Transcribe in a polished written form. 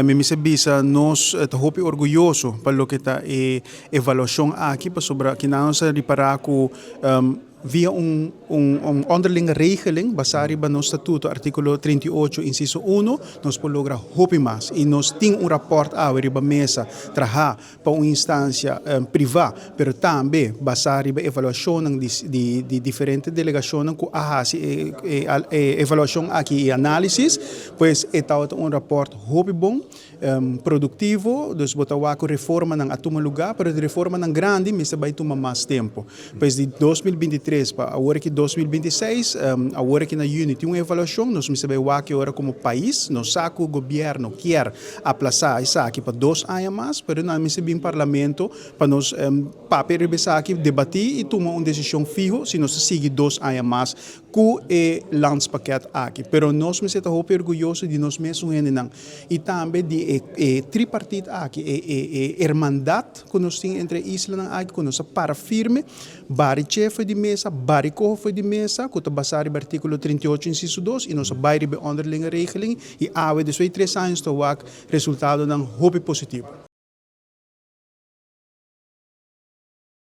me bisa nós hopi orgulhoso pelo que está evaluação aqui para sobre que não se reparar via onderlinge regeling, basari ba no estatuto, artículo 38, inciso 1, nós podemos lograr hopi mais. E nós temos rapport a riba mesa, trabalhar para uma instância privada, pero também basari ba evaluação de diferentes delegações que hasi evaluação aqui e análise, pois é rapport hopi bom, produtivo, dus botawa ko reforma ng atuma lugar, pero de reforma ng grande, misa vai tomar mais tempo. Pois de 2023 para agora que 2026, agora que na Unity tem uma avaliação, nós me sabemos que agora como país, nós saco o governo quer aplaçar isso aqui para 2 anos mais, mas nós me sabemos parlamento para nós papel aqui debater e tomar uma decisão fijo se nós seguir 2 anos mais com o landspaket aqui. Pero nós me sentimos orgulhosos de nós mesmos e também de tripartite aqui, hermandade que nós temos entre Isla aqui, que nós para firme, bari chefe de mesa, bari corpo foi de mesa, que está basado no artículo 38, inciso 2, e nós bari be onderlinge regeling, e há de 2 3 anos, resultado ng hopi positivo.